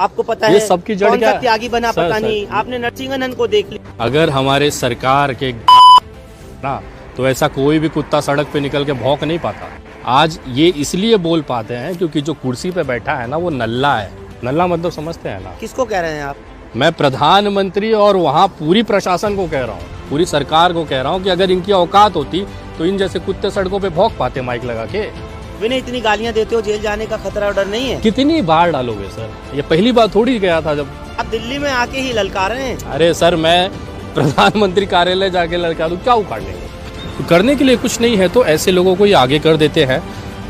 आपको पता है सबकी जड़ कौन क्या सा त्यागी बना सर, पता सर। नहीं। आपने नरसिंहन को देख लिया। अगर हमारे सरकार के ना तो ऐसा कोई भी कुत्ता सड़क पे निकल के भौंक नहीं पाता। आज ये इसलिए बोल पाते हैं क्योंकि जो कुर्सी पे बैठा है ना वो नल्ला है। नल्ला मतलब समझते हैं ना? किसको कह रहे हैं आप? मैं प्रधानमंत्री और वहाँ पूरी प्रशासन को कह रहा हूँ, पूरी सरकार को कह रहा हूँ कि अगर इनकी औकात होती तो इन जैसे कुत्ते सड़कों पे भौंक पाते माइक लगा के। विनय, इतनी गालियां देते हो, जेल जाने का खतरा और डर नहीं है? कितनी बार डालोगे सर? ये पहली बार थोड़ी गया था जब आप दिल्ली में आके ही ललकार रहे हैं। अरे सर, मैं प्रधानमंत्री कार्यालय जाके लड़का दूं, क्या उखाड़ लेंगे? तो करने के लिए कुछ नहीं है तो ऐसे लोगों को ये आगे कर देते हैं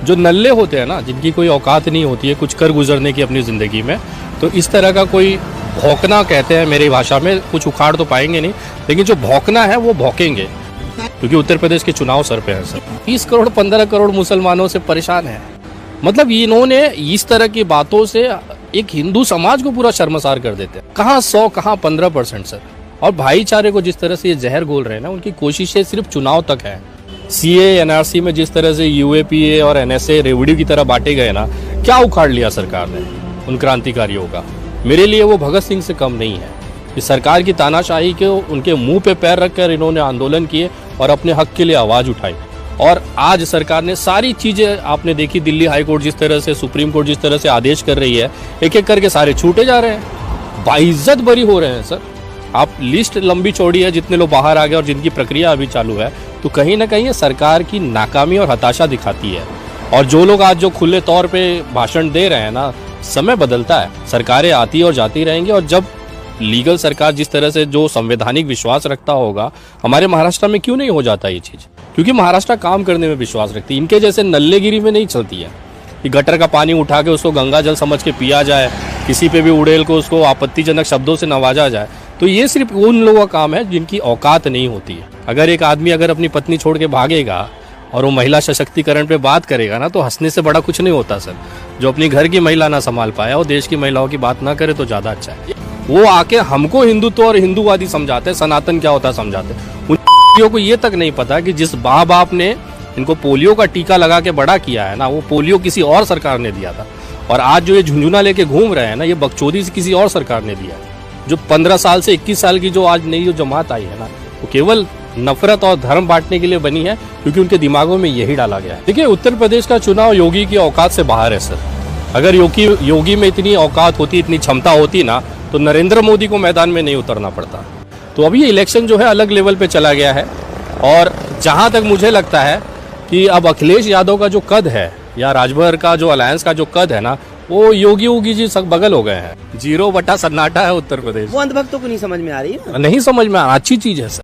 जो नल्ले होते हैं ना, जिनकी कोई औकात नहीं होती है कुछ कर गुजरने की अपनी जिंदगी में। तो इस तरह का कोई भौंकना कहते हैं मेरी भाषा में, कुछ उखाड़ तो पाएंगे नहीं, लेकिन जो भौंकना है वो भौंकेंगे, क्योंकि उत्तर प्रदेश के चुनाव सर पे है सर। 20 करोड़ 15 करोड़ मुसलमानों से परेशान है। मतलब इन्होंने इस तरह की बातों से एक हिंदू समाज को पूरा शर्मसार कर देते हैं। कहाँ 100 कहाँ 15% सर। और भाईचारे को जिस तरह से ये जहर घोल रहे हैं ना, उनकी कोशिशें सिर्फ चुनाव तक है। सीए एनआरसी में जिस तरह से यूएपीए और एनएसए रेवड़ी की तरह बांटे गए ना, क्या उखाड़ लिया सरकार ने उन क्रांतिकारियों का। मेरे लिए वो भगत सिंह से कम नहीं है। इस सरकार की तानाशाही के उनके मुंह पे पैर रखकर इन्होंने आंदोलन किए और अपने हक के लिए आवाज उठाई। और आज सरकार ने सारी चीजें आपने देखी, दिल्ली हाई कोर्ट जिस तरह से, सुप्रीम कोर्ट जिस तरह से आदेश कर रही है, एक एक करके सारे छूटे जा रहे हैं, बाइज्जत बरी हो रहे हैं सर। आप लिस्ट लंबी चौड़ी है, जितने लोग बाहर आ गए और जिनकी प्रक्रिया अभी चालू है, तो कहीं ना कहीं सरकार की नाकामी और हताशा दिखाती है। और जो लोग आज जो खुले तौर पे भाषण दे रहे हैं ना, समय बदलता है, सरकारें आती और जाती रहेंगी। और जब लीगल सरकार जिस तरह से जो संवैधानिक विश्वास रखता होगा, हमारे महाराष्ट्र में क्यों नहीं हो जाता ये चीज? क्योंकि महाराष्ट्र काम करने में विश्वास रखती है, इनके जैसे नल्लेगिरी में नहीं चलती है कि गटर का पानी उठा के उसको गंगा जल समझ के पिया जाए, किसी पे भी उड़ेल को उसको आपत्तिजनक शब्दों से नवाजा जाए। तो ये सिर्फ उन लोगों का काम है जिनकी औकात नहीं होती है। अगर एक आदमी अगर अपनी पत्नी छोड़ के भागेगा और वो महिला सशक्तिकरण पे बात करेगा ना, तो हंसने से बड़ा कुछ नहीं होता सर। जो अपनी घर की महिला ना संभाल पाया वो देश की महिलाओं की बात ना करे तो ज्यादा अच्छा है। वो आके हमको हिंदुत्व और हिंदूवादी समझाते हैं, सनातन क्या होता है समझाते हैं। उन को ये तक नहीं पता कि जिस माँ बाप ने इनको पोलियो का टीका लगा के बड़ा किया है ना, वो पोलियो किसी और सरकार ने दिया था। और आज जो ये झुंझुना लेके घूम रहे हैं ना, ये बकचोदी से किसी और सरकार ने दिया है। जो 15 साल से 21 साल की जो आज नई जो जमात आई है ना, वो केवल नफरत और धर्म बांटने के लिए बनी है, क्योंकि उनके दिमागों में यही डाला गया है। देखिए, उत्तर प्रदेश का चुनाव योगी की औकात से बाहर है सर। अगर योगी में इतनी औकात होती, इतनी क्षमता होती ना, तो नरेंद्र मोदी को मैदान में नहीं उतरना पड़ता। तो अभी ये इलेक्शन जो है अलग लेवल पे चला गया है। और जहां तक मुझे लगता है कि अब अखिलेश यादव का जो कद है, या राजभर का जो अलायंस का जो कद है ना, वो योगी जी सब बगल हो गए हैं। 0 बटा सन्नाटा है उत्तर प्रदेश। वो अंधभक्तों को नहीं समझ में आ रही है, नहीं समझ में आ, अच्छी चीज है सर।